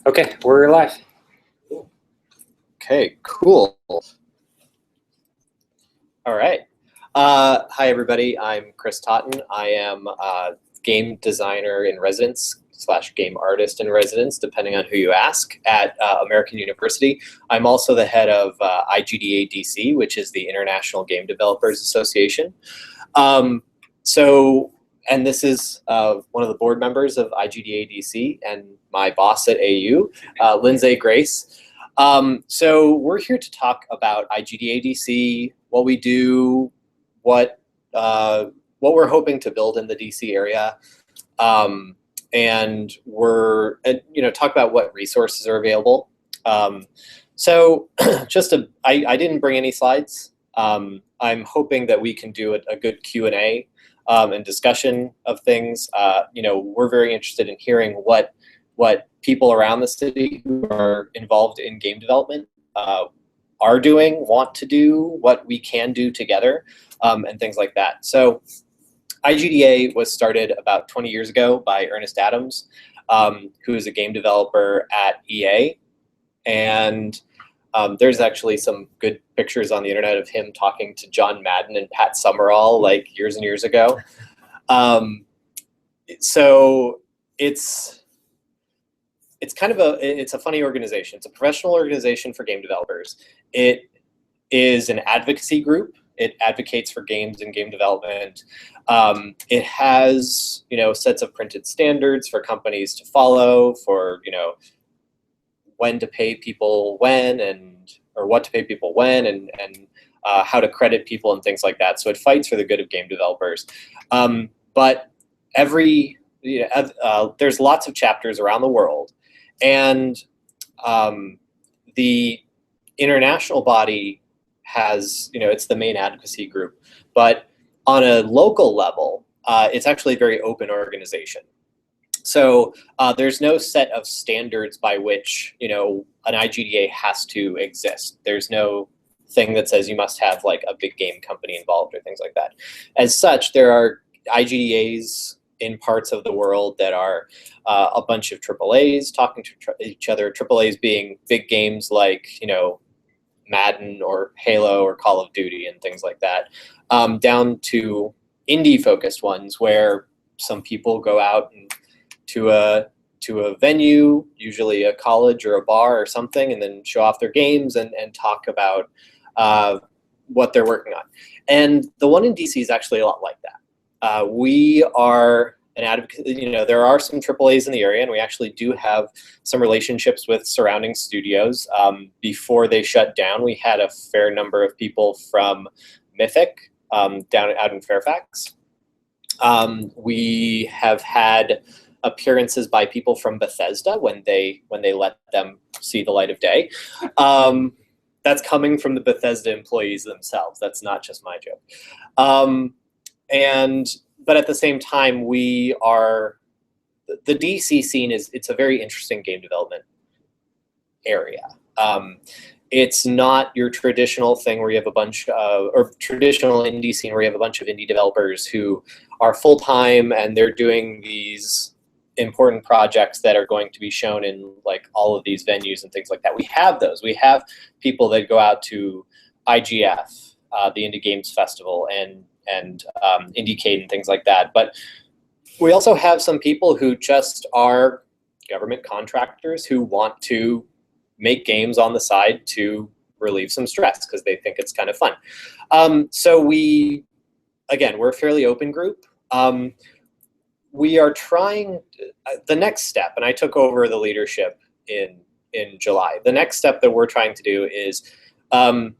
Okay, we're live. Okay, cool. All right. Hi, everybody. I'm Chris Totten. I am a game designer in residence / game artist in residence, depending on who you ask, at American University. I'm also the head of IGDA DC, which is the International Game Developers Association. And this is one of the board members of IGDA DC and my boss at AU, Lindsay Grace. So we're here to talk about IGDA DC, what we do, what we're hoping to build in the DC area, and talk about what resources are available. So I didn't bring any slides. I'm hoping that we can do a good Q&A and discussion of things. We're very interested in hearing what people around the city who are involved in game development are doing, want to do, what we can do together, and things like that. So IGDA was started about 20 years ago by Ernest Adams, who is a game developer at EA. And there's actually some good pictures on the internet of him talking to John Madden and Pat Summerall like years and years ago. So it's a funny organization. It's a professional organization for game developers. It is an advocacy group. It advocates for games and game development. It has, sets of printed standards for companies to follow for, when to pay people when or what to pay people when and how to credit people and things like that. So it fights for the good of game developers. But there's lots of chapters around the world. And the international body has, it's the main advocacy group. But on a local level, it's actually a very open organization. So there's no set of standards by which, an IGDA has to exist. There's no thing that says you must have like a big game company involved or things like that. As such, there are IGDAs in parts of the world that are a bunch of AAAs talking to each other, AAAs being big games like, Madden or Halo or Call of Duty and things like that, down to indie-focused ones where some people go out to a venue, usually a college or a bar or something, and then show off their games and talk about what they're working on. And the one in DC is actually a lot like that. We are an advocate, there are some AAAs in the area, and we actually do have some relationships with surrounding studios. Before they shut down, we had a fair number of people from Mythic out in Fairfax. We have had appearances by people from Bethesda when they let them see the light of day. That's coming from the Bethesda employees themselves. That's not just my joke. But at the same time, the DC scene it's a very interesting game development area. It's not your traditional thing where you have a bunch of, or traditional indie scene where you have a bunch of indie developers who are full-time and they're doing these important projects that are going to be shown in like all of these venues and things like that. We have those. We have people that go out to IGF, the Indie Games Festival, and Indiecade and things like that. But we also have some people who just are government contractors who want to make games on the side to relieve some stress because they think it's kind of fun. So we're a fairly open group. We are trying the next step, and I took over the leadership in July. The next step that we're trying to do is a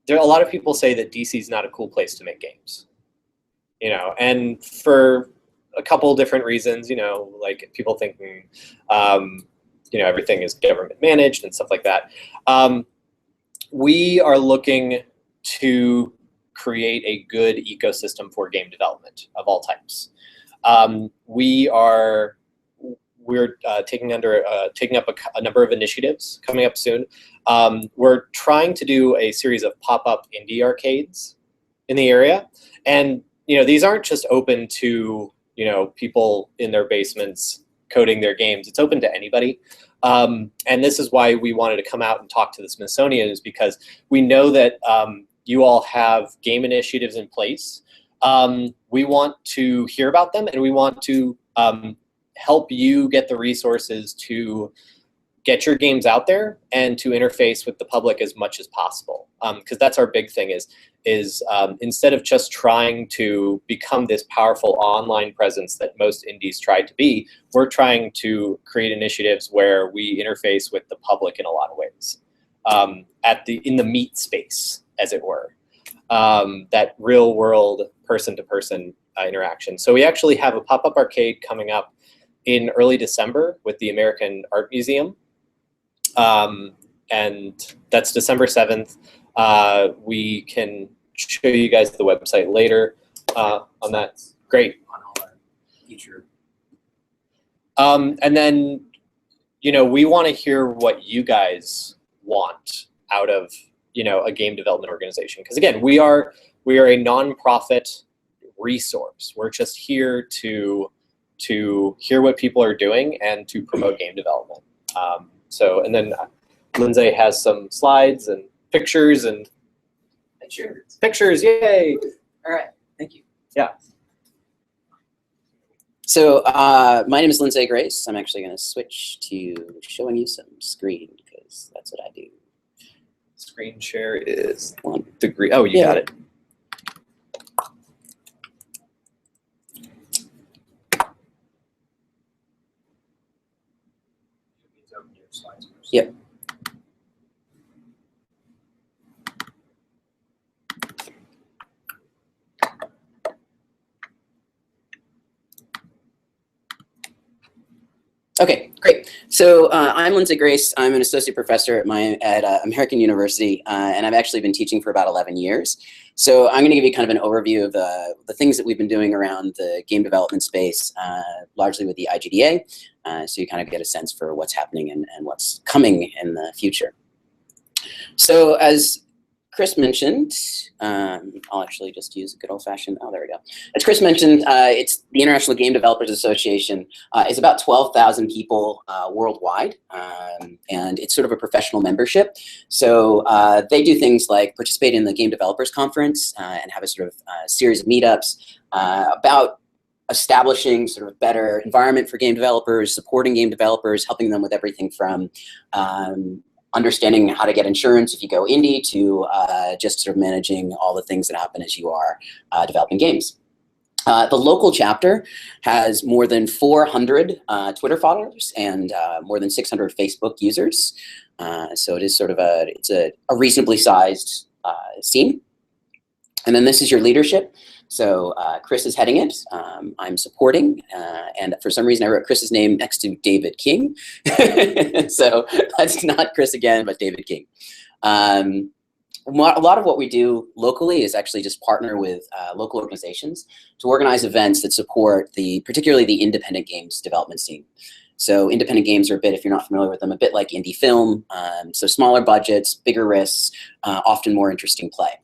lot of people say that DC is not a cool place to make games, and for a couple of different reasons, like people thinking, everything is government managed and stuff like that. We are looking to create a good ecosystem for game development of all types. We're taking up a number of initiatives coming up soon. We're trying to do a series of pop-up indie arcades in the area, and these aren't just open to people in their basements coding their games. It's open to anybody. And this is why we wanted to come out and talk to the Smithsonian, is because we know that you all have game initiatives in place. We want to hear about them, and we want to help you get the resources to get your games out there and to interface with the public as much as possible. Because that's our big thing is instead of just trying to become this powerful online presence that most indies tried to be, we're trying to create initiatives where we interface with the public in a lot of ways, in the meat space, as it were, that real world person-to-person interaction. So we actually have a pop-up arcade coming up in early December with the American Art Museum. And that's December 7th. We can show you guys the website later on that. Great. On all our future. And then, we want to hear what you guys want out of, a game development organization. Because again, we are a nonprofit resource. We're just here to hear what people are doing and to promote game development. And then Lindsay has some slides and pictures and pictures, yay! All right, thank you. Yeah. So my name is Lindsay Grace. I'm actually going to switch to showing you some screen because that's what I do. Screen share is 1 degree. Oh, you got it. Yep. Okay, great. So I'm Lindsay Grace. I'm an associate professor at American University, and I've actually been teaching for about 11 years. So I'm going to give you kind of an overview of the things that we've been doing around the game development space, largely with the IGDA, so you kind of get a sense for what's happening and what's coming in the future. So as Chris mentioned, I'll actually just use a good old-fashioned, oh, there we go. As Chris mentioned, it's the International Game Developers Association. It's about 12,000 people worldwide, and it's sort of a professional membership. So they do things like participate in the Game Developers Conference and have a sort of series of meetups about establishing sort of a better environment for game developers, supporting game developers, helping them with everything from understanding how to get insurance if you go indie to just sort of managing all the things that happen as you are developing games. The local chapter has more than 400 Twitter followers and more than 600 Facebook users. So it is sort of a reasonably sized scene. And then this is your leadership. So Chris is heading it. I'm supporting, and for some reason I wrote Chris's name next to David King. So that's not Chris again, but David King. A lot of what we do locally is actually just partner with local organizations to organize events that support particularly the independent games development scene. So independent games are if you're not familiar with them, a bit like indie film. So smaller budgets, bigger risks, often more interesting play.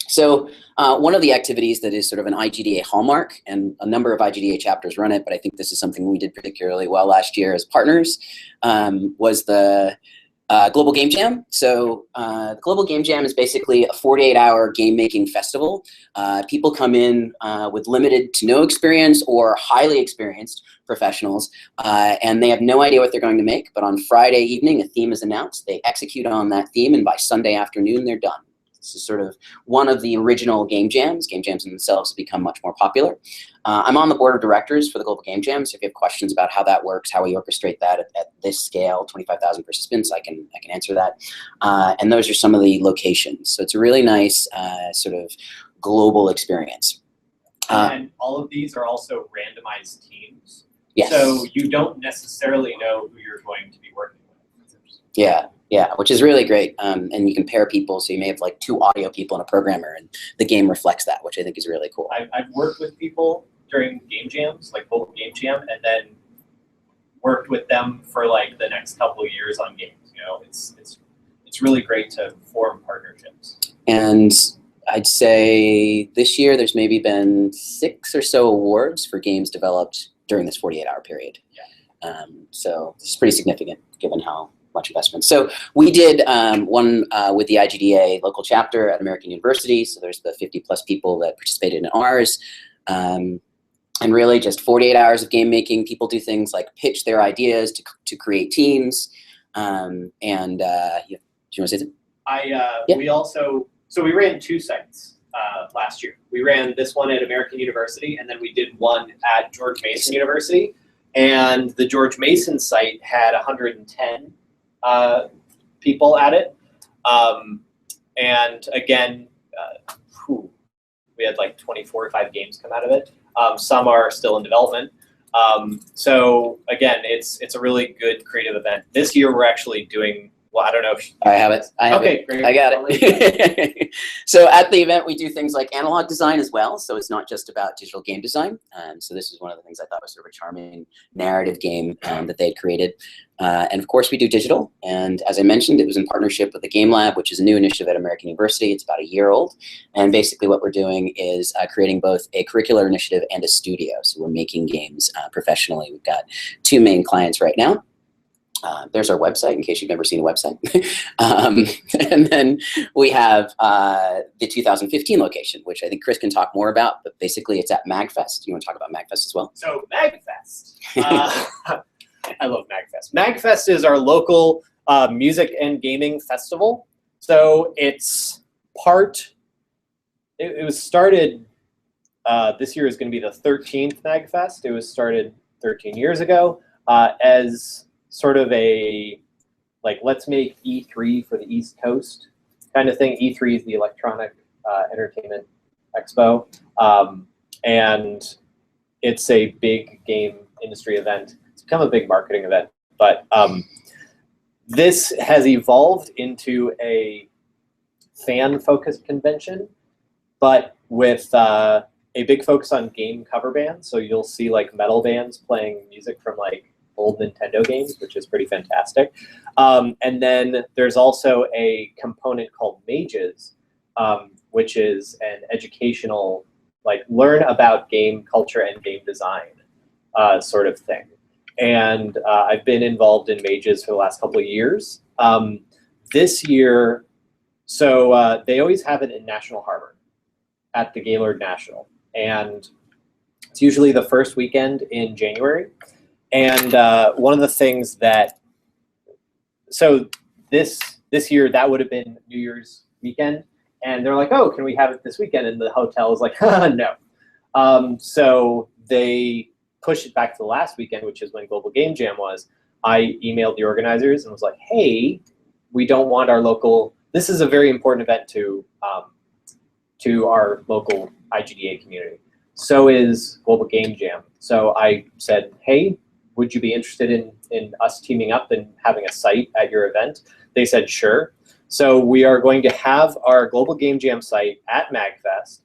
So one of the activities that is sort of an IGDA hallmark, and a number of IGDA chapters run it, but I think this is something we did particularly well last year as partners, was the Global Game Jam. So the Global Game Jam is basically a 48-hour game-making festival. People come in with limited to no experience or highly experienced professionals, and they have no idea what they're going to make, but on Friday evening, a theme is announced. They execute on that theme, and by Sunday afternoon, they're done. This is sort of one of the original game jams. Game jams in themselves have become much more popular. I'm on the board of directors for the Global Game Jam, so if you have questions about how that works, how we orchestrate that at this scale, 25,000 participants, I can answer that. And those are some of the locations. So it's a really nice sort of global experience. And all of these are also randomized teams. Yes. So you don't necessarily know who you're going to be working with. Yeah. Yeah, which is really great. And you can pair people, so you may have like 2 audio people and a programmer, and the game reflects that, which I think is really cool. I've worked with people during game jams, like Global Game Jam, and then worked with them for like the next couple of years on games. You know, it's really great to form partnerships. And I'd say this year there's maybe been 6 or so awards for games developed during this 48-hour period. Yeah. So it's pretty significant given how much investment. So we did one with the IGDA local chapter at American University. So there's the 50 plus people that participated in ours. And really just 48 hours of game making. People do things like pitch their ideas to create teams. Do you want to say something? Yeah. We ran 2 sites last year. We ran this one at American University, and then we did one at George Mason University. And the George Mason site had 110 people at it. And again, we had like 24 or 5 games come out of it. Some are still in development. So again, it's a really good creative event. This year we're actually doing, well, I don't know if I have it. Okay, great. I got it. So at the event, we do things like analog design as well. So it's not just about digital game design. So this is one of the things I thought was sort of a charming narrative game that they had created. And of course, we do digital. And as I mentioned, it was in partnership with the Game Lab, which is a new initiative at American University. It's about a year old. And basically what we're doing is creating both a curricular initiative and a studio. So we're making games professionally. We've got 2 main clients right now. There's our website in case you've never seen a website. And then we have the 2015 location, which I think Chris can talk more about, but basically it's at MagFest. You want to talk about MagFest as well? So MagFest. I love MagFest. MagFest is our local music and gaming festival. So it's it was started, this year is going to be the 13th MagFest. It was started 13 years ago as sort of a, like, let's make E3 for the East Coast kind of thing. E3 is the Electronic Entertainment Expo. And it's a big game industry event. It's become a big marketing event. But this has evolved into a fan-focused convention, but with a big focus on game cover bands. So you'll see like metal bands playing music from like old Nintendo games, which is pretty fantastic. And then there's also a component called Mages, which is an educational, like learn about game culture and game design sort of thing. And I've been involved in Mages for the last couple of years. This year, so they always have it in National Harbor at the Gaylord National. And it's usually the first weekend in January. And one of the things that, so this year, that would have been New Year's weekend. And they're like, oh, can we have it this weekend? And the hotel is like, no. So they pushed it back to the last weekend, which is when Global Game Jam was. I emailed the organizers and was like, hey, we don't want our local, this is a very important event to our local IGDA community. So is Global Game Jam. So I said, hey, would you be interested in us teaming up and having a site at your event? They said, sure. So we are going to have our Global Game Jam site at MagFest.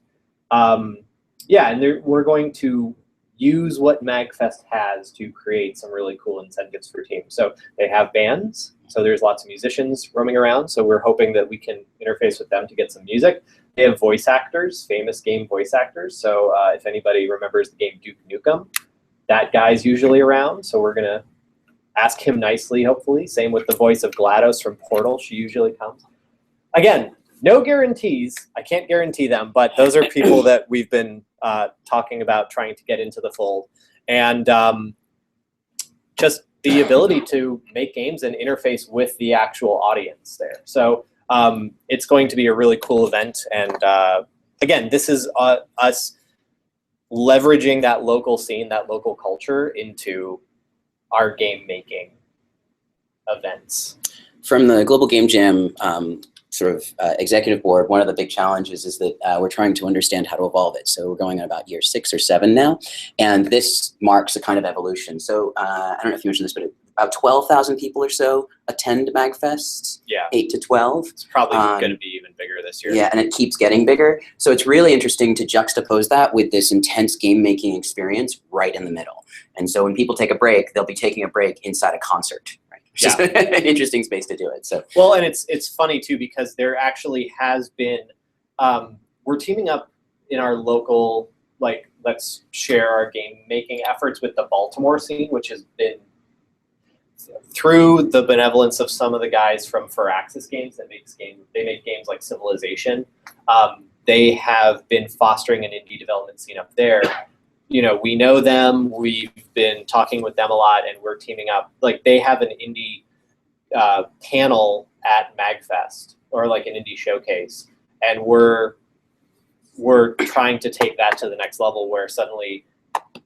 Yeah, and we're going to use what MagFest has to create some really cool incentives for teams. So they have bands, so there's lots of musicians roaming around, so we're hoping that we can interface with them to get some music. They have voice actors, famous game voice actors, so if anybody remembers the game Duke Nukem, that guy's usually around, so we're going to ask him nicely, hopefully. Same with the voice of GLaDOS from Portal, she usually comes. Again, no guarantees, I can't guarantee them, but those are people that we've been talking about trying to get into the fold. And just the ability to make games and interface with the actual audience there. So it's going to be a really cool event. And again, this is us leveraging that local scene, that local culture into our game making events. From the Global Game Jam sort of executive board, one of the big challenges is that we're trying to understand how to evolve it. So we're going on about year 6 or 7 now, and this marks a kind of evolution. So I don't know if you mentioned this, but about 12,000 people or so attend MagFest. Yeah. 8 to 12. It's probably going to be even bigger this year. Yeah, and it keeps getting bigger. So it's really interesting to juxtapose that with this intense game making experience right in the middle. And so when people take a break, they'll be taking a break inside a concert. Which is an interesting space to do it. So well, and it's funny too, because there actually has been, we're teaming up in our local, like, let's share our game making efforts with the Baltimore scene, which has been through the benevolence of some of the guys from Firaxis Games they make games like Civilization. They have been fostering an indie development scene up there. You know, we know them. We've been talking with them a lot, and we're teaming up. Like, they have an indie panel at MagFest, or like an indie showcase, and we're trying to take that to the next level, where suddenly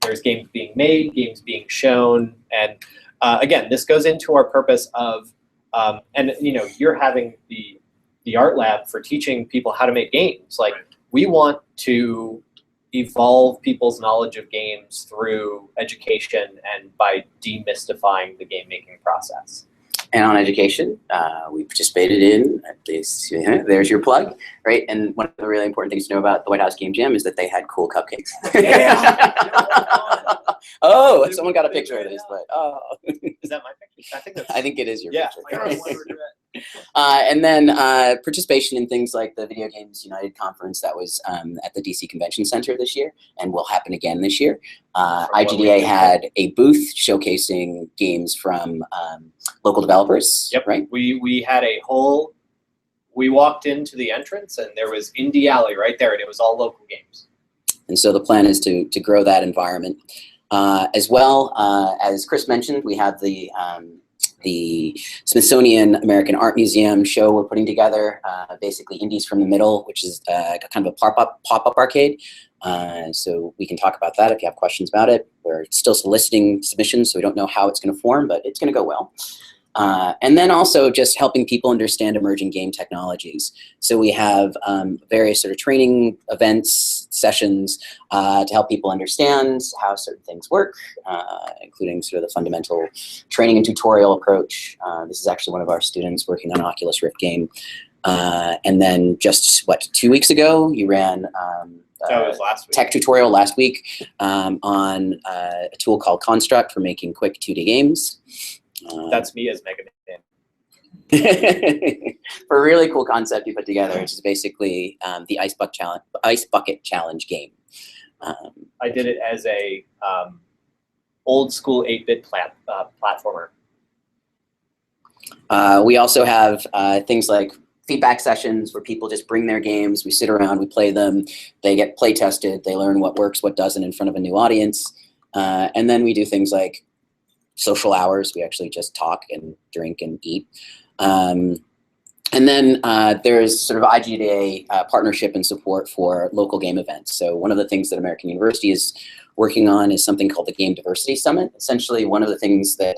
there's games being made, games being shown, and again, this goes into our purpose of, and you know, you're having the art lab for teaching people how to make games. Like, we want to evolve people's knowledge of games through education and by demystifying the game making process. And on education, we participated in, there's your plug, right? And one of the really important things to know about the White House Game Jam is that they had cool cupcakes. Oh, someone got a picture of this, but oh. Is that my picture? I think it is your picture. Yeah. And then participation in things like the Video Games United conference that was at the DC Convention Center this year and will happen again this year. IGDA had a booth showcasing games from local developers. Yep. Right. We had a whole. We walked into the entrance and there was Indie Alley right there, and it was all local games. And so the plan is to grow that environment. As well, as Chris mentioned, we have the Smithsonian American Art Museum show we're putting together, basically Indies from the Middle, which is kind of a pop-up arcade. So we can talk about that if you have questions about it. We're still soliciting submissions, so we don't know how it's going to form, but it's going to go well. And then also just helping people understand emerging game technologies. So we have various sort of training events, sessions to help people understand how certain things work, including sort of the fundamental training and tutorial approach. This is actually one of our students working on an Oculus Rift game. And then just, 2 weeks ago, you ran That was last week. Tech tutorial last week on a tool called Construct for making quick 2D games. That's me as Mega Man. For a really cool concept you put together, which is basically the Ice Bucket Challenge game. I did it as a old school 8-bit platformer. We also have things like feedback sessions where people just bring their games, we sit around, we play them, they get play tested, they learn what works, what doesn't in front of a new audience. And then we do things like social hours. We actually just talk and drink and eat. And then there's sort of IGDA partnership and support for local game events. So one of the things that American University is working on is something called the Game Diversity Summit. Essentially, one of the things that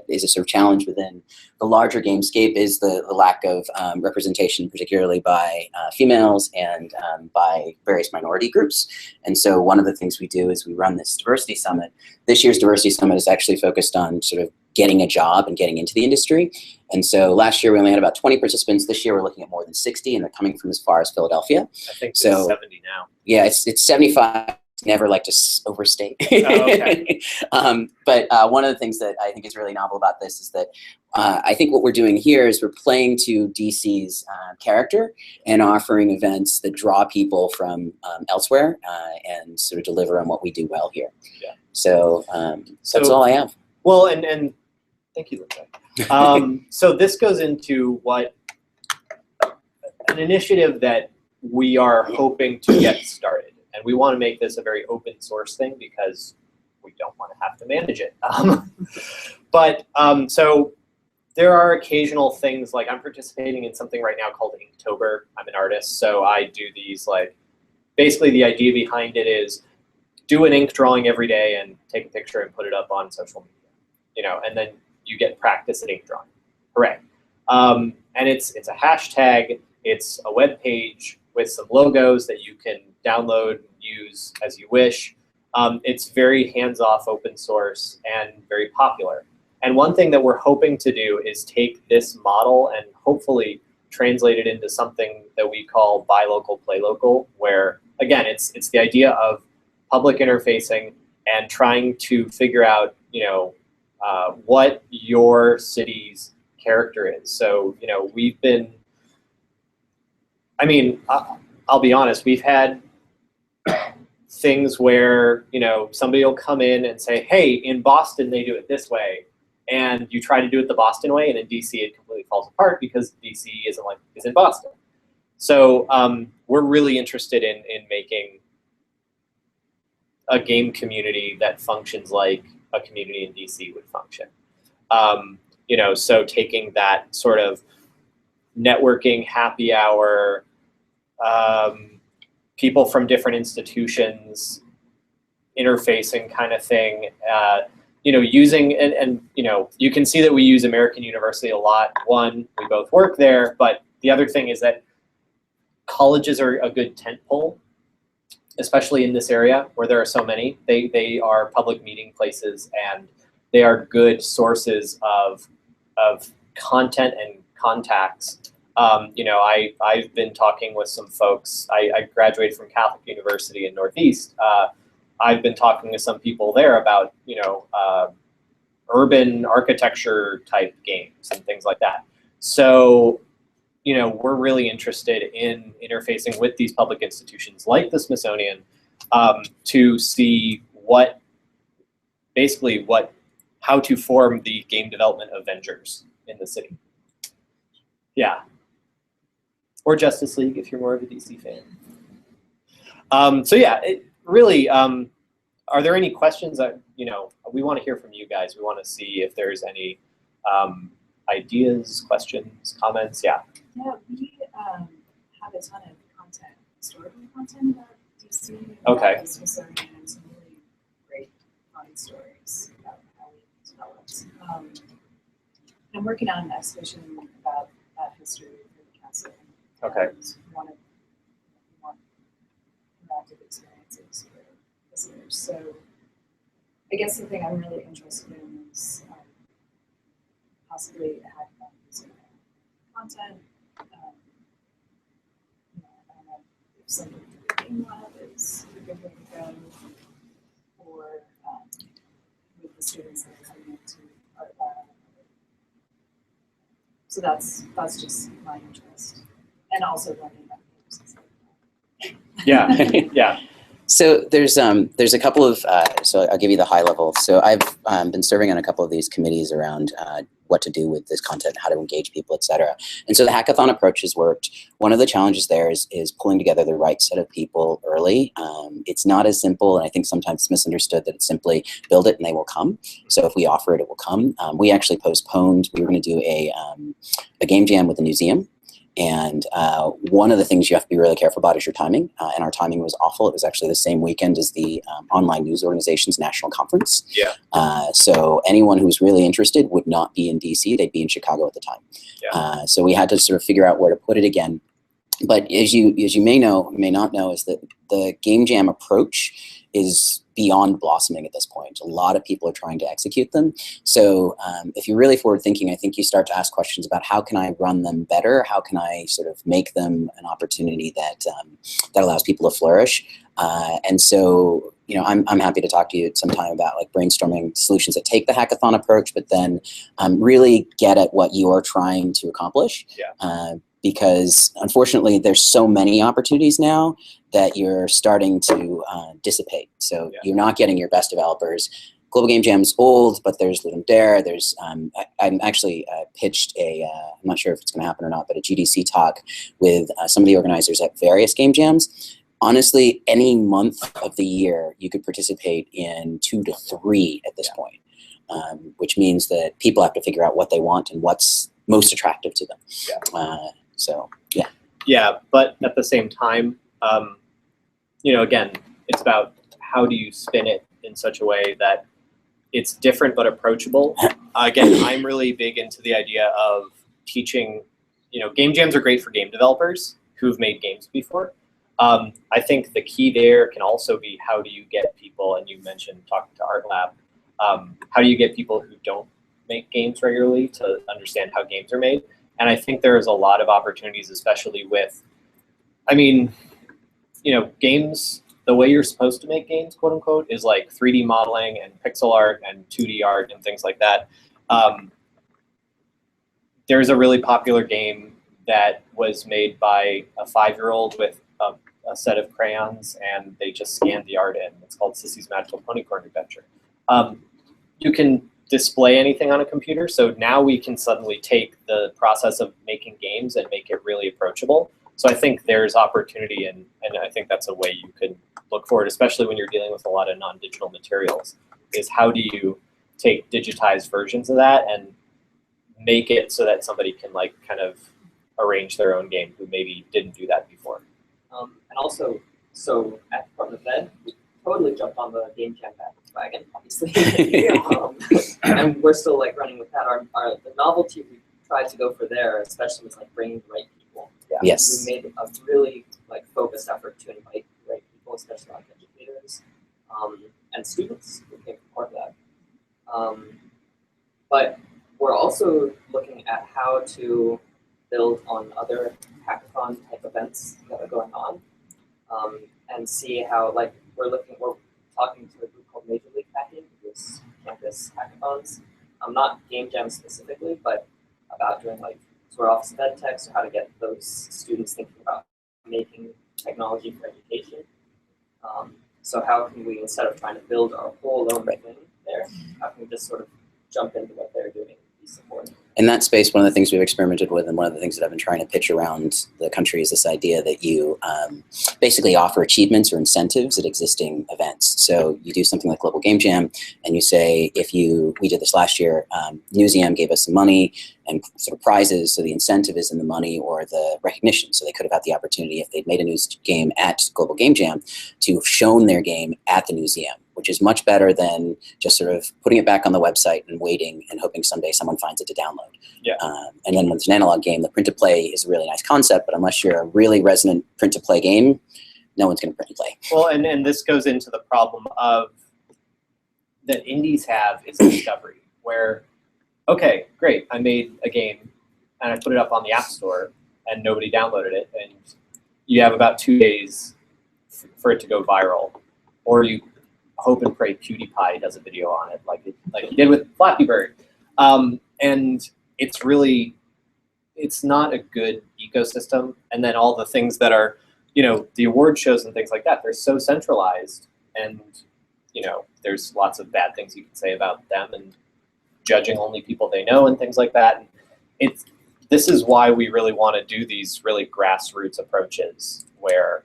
is a sort of challenge within the larger gamescape is the lack of representation, particularly by females and by various minority groups. And so one of the things we do is we run this Diversity Summit. This year's Diversity Summit is actually focused on sort of getting a job and getting into the industry. And so last year we only had about 20 participants. This year we're looking at more than 60, and they're coming from as far as Philadelphia. I think it's 70 now. Yeah, it's 75. Never like to overstate. Oh, okay. But one of the things that I think is really novel about this is that I think what we're doing here is we're playing to DC's character and offering events that draw people from elsewhere and sort of deliver on what we do well here. Yeah. So that's all I have. Well, and thank you, Lindsay. So this goes into what an initiative that we are hoping to get started. And we want to make this a very open source thing because we don't want to have to manage it. So there are occasional things, like I'm participating in something right now called Inktober. I'm an artist, so I do these, like, basically the idea behind it is do an ink drawing every day and take a picture and put it up on social media, you know, and then you get practice at ink drawing. Hooray. And it's a hashtag, it's a web page with some logos that you can download and use as you wish. It's very hands-off, open source, and very popular. And one thing that we're hoping to do is take this model and hopefully translate it into something that we call buy local, play local, where, again, it's the idea of public interfacing and trying to figure out, you know, what your city's character is. So, you know, we've been, I mean, I'll be honest, we've had things where, you know, somebody will come in and say, hey, in Boston they do it this way, and you try to do it the Boston way, and in DC it completely falls apart because DC isn't Boston. So we're really interested in making a game community that functions like a community in DC would function. So taking that sort of networking, happy hour, people from different institutions interfacing kind of thing, using, and you can see that we use American University a lot. One, we both work there, but the other thing is that colleges are a good tent pole, especially in this area where there are so many. They are public meeting places, and they are good sources of content and contacts. I've been talking with some folks. I graduated from Catholic University in Northeast. I've been talking to some people there about urban architecture type games and things like that. So we're really interested in interfacing with these public institutions like the Smithsonian to see how to form the game development Avengers in the city. Yeah. Or Justice League if you're more of a DC fan. So yeah, really, are there any questions that, we want to hear from you guys. We want to see if there's any ideas, questions, comments. Yeah. Yeah, we have a ton of content, historical content about DC. Okay. The Smithsonian, and some really great fun stories about how we developed. I'm working on an exhibition about that history for the council. Okay. One of more interactive experiences for visitors. So I guess the thing I'm really interested in is possibly a hackathon using content. I don't know if something for the game lab is a good way to go, or with the students that are coming into art lab. So that's just my interest, and also learning about games and stuff like that. Yeah, yeah. So there's a couple of, so I'll give you the high level. So I've been serving on a couple of these committees around what to do with this content, how to engage people, et cetera. And so the hackathon approach has worked. One of the challenges there is pulling together the right set of people early. It's not as simple, and I think sometimes it's misunderstood that it's simply build it and they will come. So if we offer it, it will come. We actually postponed, we were gonna do a game jam with the museum. And one of the things you have to be really careful about is your timing. And our timing was awful. It was actually the same weekend as the Online News Organization's national conference. Yeah. So anyone who was really interested would not be in DC. They'd be in Chicago at the time. Yeah. So we had to sort of figure out where to put it again. But as you may know, may not know, is that the game jam approach is beyond blossoming at this point. A lot of people are trying to execute them. So if you're really forward thinking, I think you start to ask questions about how can I run them better? How can I sort of make them an opportunity that that allows people to flourish? And so, I'm happy to talk to you sometime about like brainstorming solutions that take the hackathon approach, but then really get at what you are trying to accomplish. Yeah. Because unfortunately, there's so many opportunities now that you're starting to dissipate. So Yeah. you're not getting your best developers. Global Game Jam's old, but there's Ludum Dare. There's I'm actually pitched I'm not sure if it's going to happen or not, but a GDC talk with some of the organizers at various game jams. Honestly, any month of the year, you could participate in 2 to 3 at this point, which means that people have to figure out what they want and what's most attractive to them. Yeah. So, yeah. Yeah, but at the same time, again, it's about how do you spin it in such a way that it's different but approachable. Again, I'm really big into the idea of teaching, game jams are great for game developers who've made games before. I think the key there can also be how do you get people, and you mentioned talking to Art Lab, how do you get people who don't make games regularly to understand how games are made? And I think there is a lot of opportunities, especially with, games, the way you're supposed to make games, quote unquote, is like 3D modeling and pixel art and 2D art and things like that. There's a really popular game that was made by a 5-year-old with a set of crayons, and they just scanned the art in. It's called Sissy's Magical Pony Corn Adventure. You can display anything on a computer. So now we can suddenly take the process of making games and make it really approachable. So I think there's opportunity, and I think that's a way you could look forward, especially when you're dealing with a lot of non-digital materials, is how do you take digitized versions of that and make it so that somebody can like kind of arrange their own game who maybe didn't do that before. And also, so at Department of Ed, we totally jumped on the game jam wagon, obviously. And we're still like running with that. The novelty we tried to go for there, especially was like bringing the right people. Yeah. Yes. We made a really like focused effort to invite the right people, especially like educators and students who came from part of that. But we're also looking at how to build on other hackathon type events that are going on, and see how, like, we're talking to a group called Major League Hacking, which is campus hackathons. Not game jam specifically, but about doing like sort of office of ed tech, so how to get those students thinking about making technology for education. So how can we, instead of trying to build our whole own thing there, how can we just sort of jump into what they're doing and be supportive? In that space, one of the things we've experimented with, and one of the things that I've been trying to pitch around the country, is this idea that you basically offer achievements or incentives at existing events. So you do something like Global Game Jam, and you say, we did this last year, Newseum gave us some money and sort of prizes, so the incentive is in the money or the recognition. So they could have had the opportunity, if they'd made a news game at Global Game Jam, to have shown their game at the Newseum, which is much better than just sort of putting it back on the website and waiting and hoping someday someone finds it to download. Yeah. And then when it's an analog game, the print-to-play is a really nice concept, but unless you're a really resonant print-to-play game, no one's going to print and play. Well, and this goes into the problem of that indies have is discovery, where, okay, great, I made a game and I put it up on the App Store and nobody downloaded it, and you have about 2 days for it to go viral, or you hope and pray PewDiePie does a video on it, like he did with Flappy Bird. And it's not a good ecosystem. And then all the things that are, the award shows and things like that, they're so centralized, and, there's lots of bad things you can say about them and judging only people they know and things like that. And this is why we really want to do these really grassroots approaches where,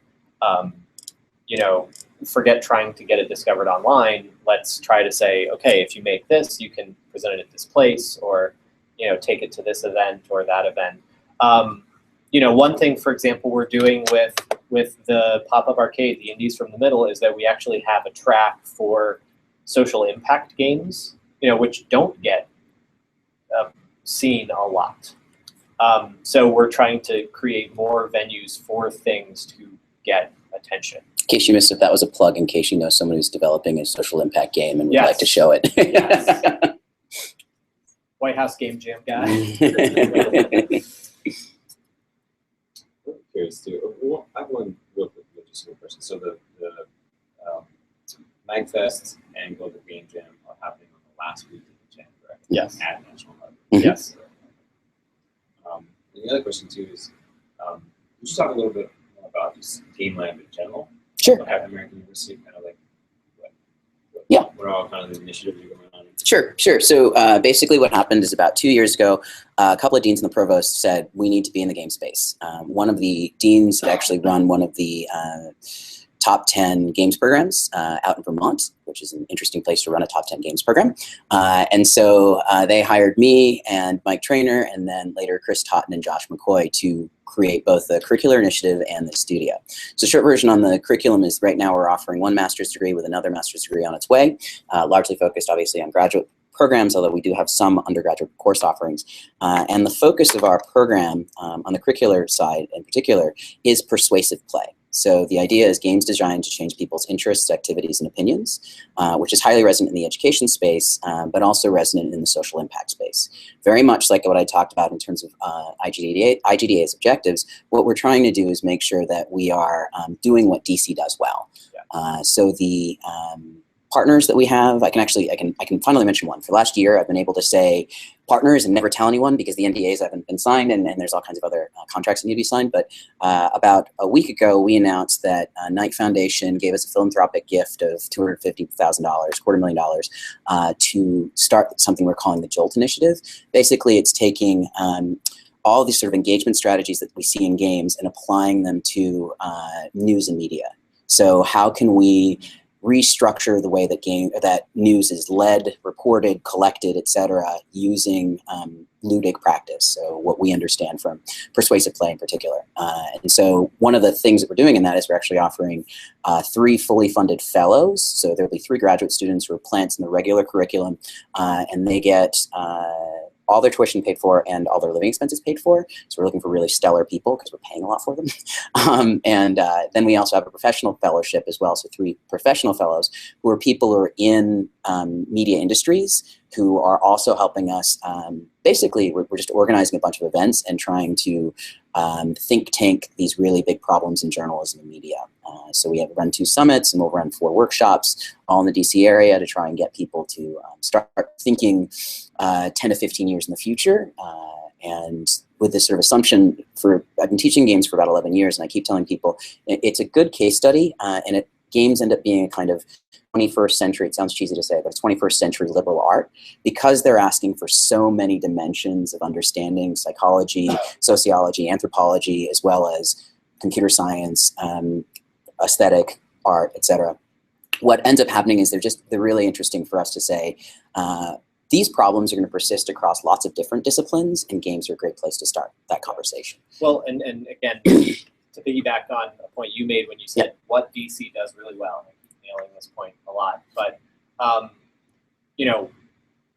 forget trying to get it discovered online. Let's try to say, okay, if you make this, you can present it at this place, or take it to this event or that event. One thing, for example, we're doing with the pop-up arcade, the Indies from the Middle, is that we actually have a track for social impact games, which don't get seen a lot. So we're trying to create more venues for things to get attention. In case you missed it, that was a plug in case you know someone who's developing a social impact game and would Yes. like to show it. Yes. White House Game Jam guy. Curious too. Well, I have one real quick logistical question. So the MagFest and Global Game Jam are happening on the last week of Jan, correct? Yes. At National Level. Yes. And the other question too is, would you talk a little bit more about just Game Lab in general? Sure. At American University, kind of like what are all kind of the initiatives you're going on? Sure. So basically what happened is about 2 years ago, a couple of deans and the provost said, we need to be in the game space. One of the deans had actually run one of the top 10 games programs out in Vermont, which is an interesting place to run a top 10 games program. And so they hired me and Mike Trainer, and then later Chris Totten and Josh McCoy to create both the curricular initiative and the studio. So short version on the curriculum is right now we're offering one master's degree with another master's degree on its way, largely focused obviously on graduate programs, although we do have some undergraduate course offerings. And the focus of our program on the curricular side in particular is persuasive play. So the idea is games designed to change people's interests, activities, and opinions, which is highly resonant in the education space, but also resonant in the social impact space. Very much like what I talked about in terms of IGDA's objectives, what we're trying to do is make sure that we are doing what DC does well. Yeah. So the partners that we have, I can finally mention one. For last year, I've been able to say partners and never tell anyone because the NDAs haven't been signed, and there's all kinds of other contracts that need to be signed. But about a week ago, we announced that Knight Foundation gave us a philanthropic gift of $250,000, $250,000, to start something we're calling the JOLT Initiative. Basically, it's taking all these sort of engagement strategies that we see in games and applying them to news and media. So how can we restructure the way that news is led, reported, collected, etc., using ludic practice, so what we understand from persuasive play in particular. And so one of the things that we're doing in that is we're actually offering 3 fully funded fellows. So there'll be 3 graduate students who are plants in the regular curriculum, and they get all their tuition paid for and all their living expenses paid for. So we're looking for really stellar people because we're paying a lot for them. And then we also have a professional fellowship as well. So 3 professional fellows who are people who are in media industries who are also helping us. Basically, we're just organizing a bunch of events and trying to think tank these really big problems in journalism and media. So we have run 2 summits and we'll run 4 workshops all in the DC area to try and get people to start thinking 10 to 15 years in the future. And with this sort of assumption, I've been teaching games for about 11 years, and I keep telling people it's a good case study, and games end up being a kind of 21st century, it sounds cheesy to say, but it's 21st century liberal art, because they're asking for so many dimensions of understanding psychology, sociology, anthropology, as well as computer science, aesthetic, art, etc. What ends up happening is they're really interesting for us to say, these problems are going to persist across lots of different disciplines, and games are a great place to start that conversation. Well, and again, to piggyback on a point you made when you said what DC does really well, and I keep nailing this point a lot, but you know,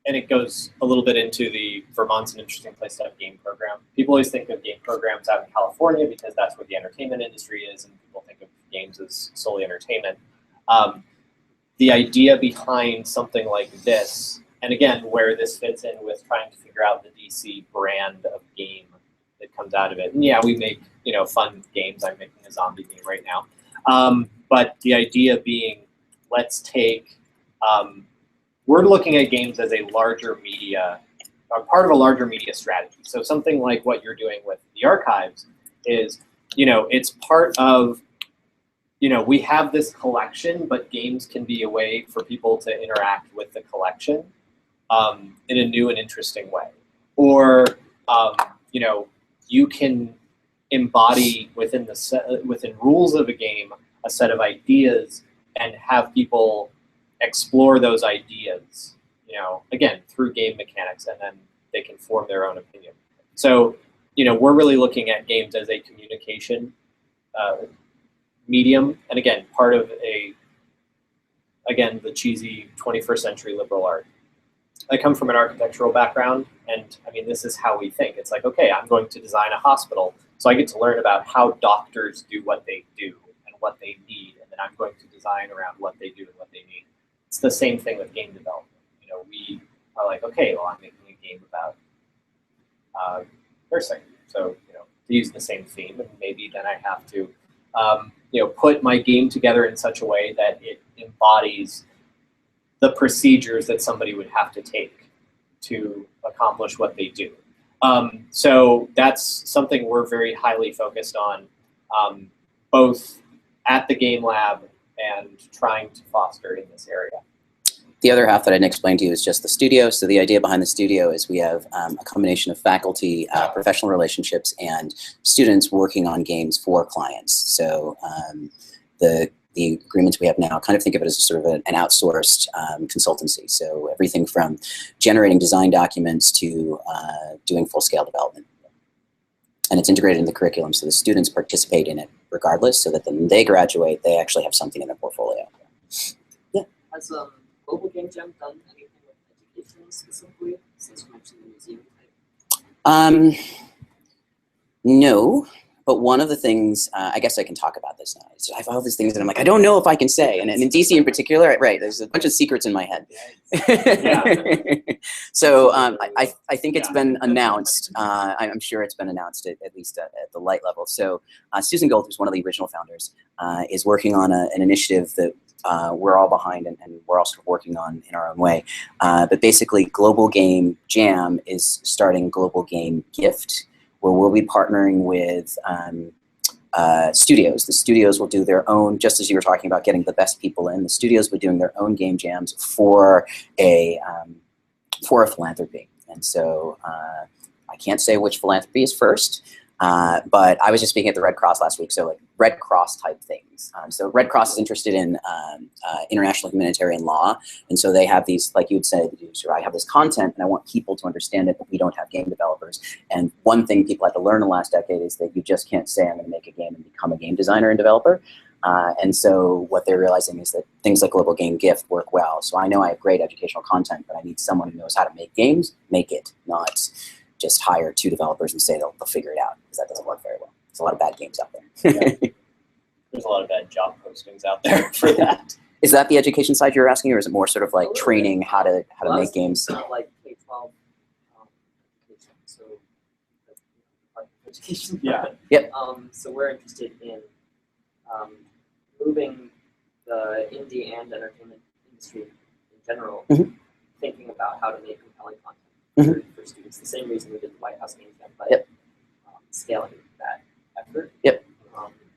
and it goes a little bit into Vermont's an interesting place to have game program. People always think of game programs out in California because that's where the entertainment industry is, and people think of games as solely entertainment. The idea behind something like this, and again, where this fits in with trying to figure out the DC brand of game that comes out of it. And yeah, we make fun games. I'm making a zombie game right now. But the idea being, let's take, we're looking at games as a larger media, part of a larger media strategy. So something like what you're doing with the archives is, it's part of, we have this collection, but games can be a way for people to interact with the collection in a new and interesting way. Or, you can embody within within rules of a game a set of ideas and have people explore those ideas, again, through game mechanics, and then they can form their own opinion. So, we're really looking at games as a communication medium, and again, part of the cheesy 21st century liberal art. I come from an architectural background, and I mean, this is how we think. It's like, okay, I'm going to design a hospital, so I get to learn about how doctors do what they do and what they need, and then I'm going to design around what they do and what they need. It's the same thing with game development. We are like, okay, well, I'm making a game about nursing, so to use the same theme, and maybe then I have to put my game together in such a way that it embodies the procedures that somebody would have to take to accomplish what they do. So that's something we're very highly focused on, both at the Game Lab and trying to foster in this area. The other half that I didn't explain to you is just the studio. So the idea behind the studio is we have a combination of faculty, professional relationships, and students working on games for clients. So the agreements we have now, kind of think of it as sort of an outsourced consultancy. So everything from generating design documents to doing full-scale development. And it's integrated in the curriculum, so the students participate in it regardless, so that when they graduate, they actually have something in their portfolio. Yeah. Has Global Game Jam done anything with education specifically, since you mentioned the museum type? No. But one of the things, I guess I can talk about this now. I have all these things that I'm like, I don't know if I can say. And in DC in particular, right, there's a bunch of secrets in my head. Yeah. So I think it's been announced. I'm sure it's been announced at least at the light level. So Susan Gold, who's one of the original founders, is working on an initiative that we're all behind and we're also working on in our own way. But basically, Global Game Jam is starting Global Game Gift, where we'll be partnering with studios. The studios will do their own, just as you were talking about getting the best people in, the studios will be doing their own game jams for a philanthropy. And so I can't say which philanthropy is first, but I was just speaking at the Red Cross last week, so like Red Cross type things. So Red Cross is interested in international humanitarian law, and so they have these, like you had said, I have this content and I want people to understand it, but we don't have game developers. And one thing people had to learn in the last decade is that you just can't say I'm going to make a game and become a game designer and developer. And so what they're realizing is that things like Global Game Gift work well. So I know I have great educational content, but I need someone who knows how to make games, make it, not just hire 2 developers and say they'll figure it out, because that doesn't work very well. There's a lot of bad games out there. Yeah. There's a lot of bad job postings out there for that. Is that the education side you're asking, or is it more sort of like training how to make games? Like K-12 education, so that's part of education. Yeah. Yep. So we're interested in moving the indie and entertainment industry in general, thinking about how to make compelling content for students. The same reason we did the White House Games Jam, but scaling that effort. Yep.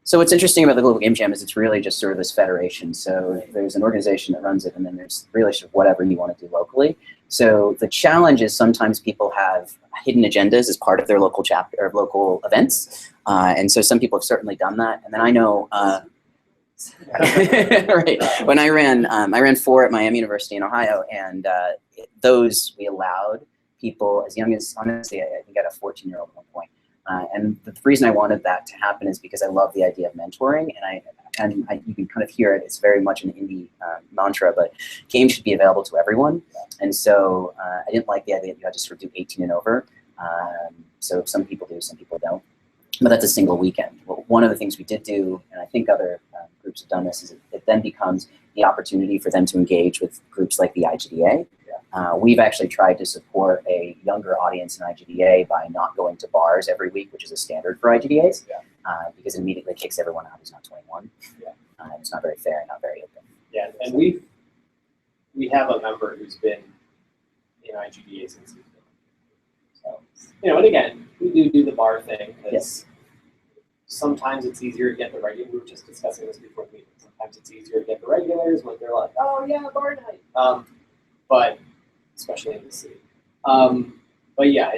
So what's interesting about the Global Game Jam is it's really just sort of this federation. So there's an organization that runs it, and then there's really sort of whatever you want to do locally. So the challenge is sometimes people have hidden agendas as part of their local chapter or local events, and so some people have certainly done that. And then I know, right, when I ran 4 at Miami University in Ohio, and those we allowed people as young as, honestly, I think I had a 14-year-old at one point. And the reason I wanted that to happen is because I love the idea of mentoring, and you can kind of hear it. It's very much an indie mantra, but games should be available to everyone. And so I didn't like the idea that you had to sort of do 18 and over. So some people do, some people don't. But that's a single weekend. Well, one of the things we did do, and I think other groups have done this, is it then becomes the opportunity for them to engage with groups like the IGDA. We've actually tried to support a younger audience in IGDA by not going to bars every week, which is a standard for IGDAs, because it immediately kicks everyone out who's not 21. It's not very fair and not very open. Yeah, and we have a member who's been in IGDA since he's been. So, and again, we do the bar thing, because sometimes it's easier to get the regular. We were just discussing this before the meeting. Sometimes it's easier to get the regulars when they're like, oh yeah, bar night. But especially in the city. But yeah,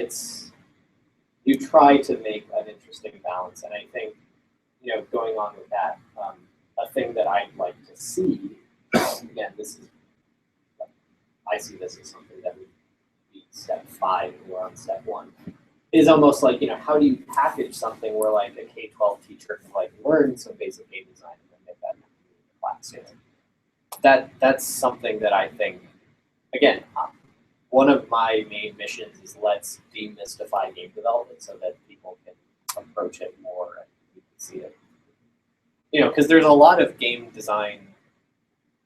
you try to make an interesting balance, and I think, going on with that, a thing that I'd like to see, again, I see this as something that would be step 5 and we're on step 1, is almost like, how do you package something where like a K-12 teacher can like learn some basic game design and then make that into the class. That's something that I think, again, one of my main missions is let's demystify game development so that people can approach it more and we can see it. Because there's a lot of game design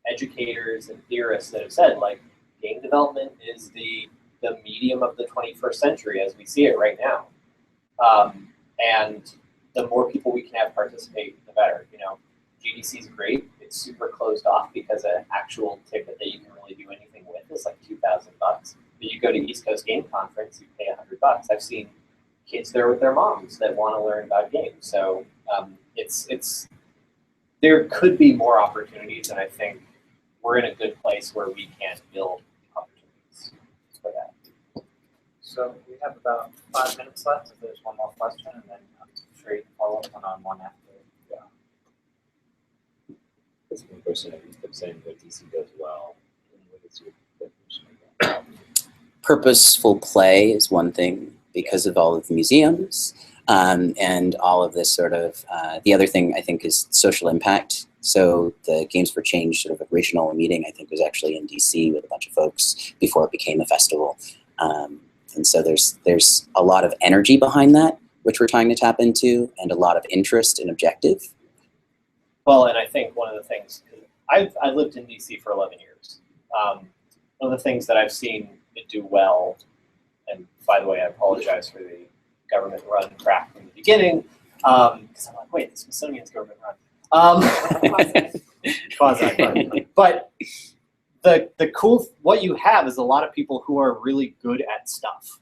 educators and theorists that have said, like, game development is the medium of the 21st century as we see it right now. And the more people we can have participate, the better. GDC is great. It's super closed off because an actual ticket that you can really do anything with is like $2,000. But you go to East Coast Game Conference, you pay $100. I've seen kids there with their moms that want to learn about games. So there could be more opportunities, and I think we're in a good place where we can build opportunities for that. So we have about 5 minutes left. If there's one more question, and then I'm sure you can follow up on one after. That's one question I keep saying that DC does well. What is your definition of that? Purposeful play is one thing because of all of the museums and all of this sort of, the other thing I think is social impact. So the Games for Change sort of original meeting I think was actually in DC with a bunch of folks before it became a festival. And so there's a lot of energy behind that, which we're trying to tap into, and a lot of interest and objective. Well, and I think one of the things, I lived in DC for 11 years. One of the things that I've seen it do well, and by the way, I apologize for the government-run crap from the beginning, because I'm like, wait, the Smithsonian's government-run. quasi. But the cool, what you have is a lot of people who are really good at stuff.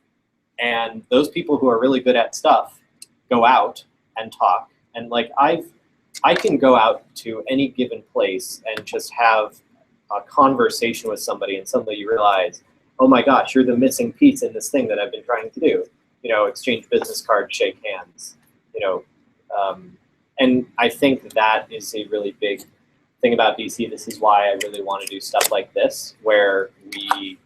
And those people who are really good at stuff go out and talk. And like I can go out to any given place and just have a conversation with somebody, and suddenly you realize, oh my gosh, you're the missing piece in this thing that I've been trying to do. You know, exchange business cards, shake hands, you know. And I think that is a really big thing about DC. This is why I really want to do stuff like this, where we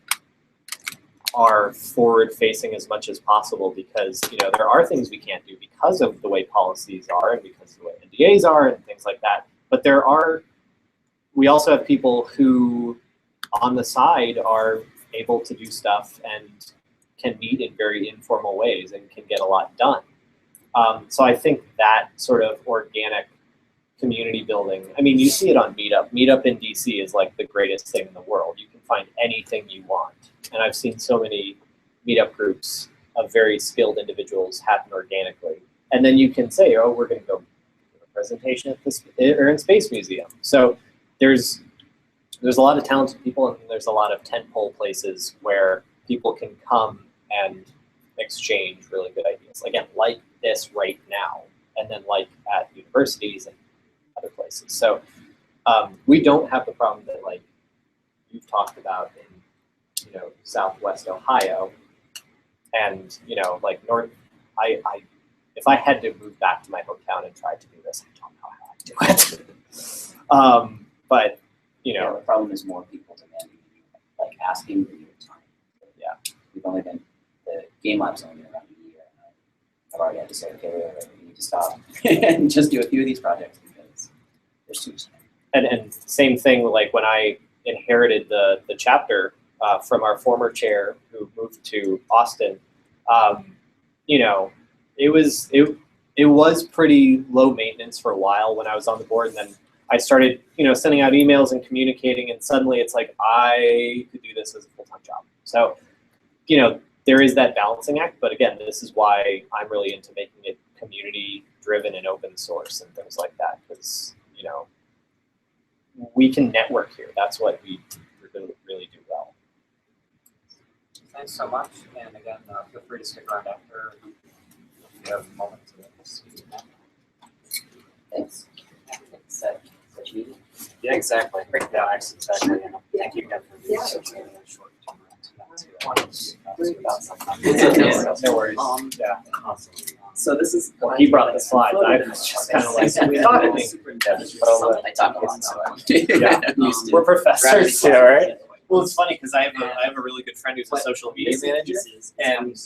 are forward-facing as much as possible, because, you know, there are things we can't do because of the way policies are and because of the way NDAs are and things like that. But we also have people who on the side are able to do stuff and can meet in very informal ways and can get a lot done. So I think that sort of organic community building, I mean, you see it on Meetup. Meetup in DC is like the greatest thing in the world. You can find anything you want. And I've seen so many Meetup groups of very skilled individuals happen organically. And then you can say, oh, we're going to go do a presentation at this or in Space Museum. So there's a lot of talented people, and there's a lot of tentpole places where people can come and exchange really good ideas. Again, like this right now, and then like at universities and other places. So we don't have the problem that like you've talked about in, you know, Southwest Ohio, and, you know, like if I had to move back to my hometown and try to do this, I don't know how I'd do it. But you know, the problem is more people demanding, like asking for your time. Yeah, we've only been, the game lab's only been around a year. I've already had to say, okay, we need to stop and just do a few of these projects because there's too much time. And same thing, like when I inherited the chapter from our former chair who moved to Austin, you know, it was pretty low maintenance for a while when I was on the board, and then I started, you know, sending out emails and communicating, and suddenly it's like I could do this as a full-time job. So, you know, there is that balancing act, but again, this is why I'm really into making it community-driven and open source and things like that, because, you know, we can network here. That's what we really do well. Thanks so much, and again, feel free to stick around after if you have a moment to speak. Thanks. Such meeting. Yeah, exactly. Yeah, exactly. Thank you again for being such a short turnaround. No worries. Yeah. So this is. Well, he brought the slides. I was just kind of like, we talked to me. I talk a lot, so. Yeah, we're professors too, right? Well, it's funny because I have a really good friend who's a social media manager, and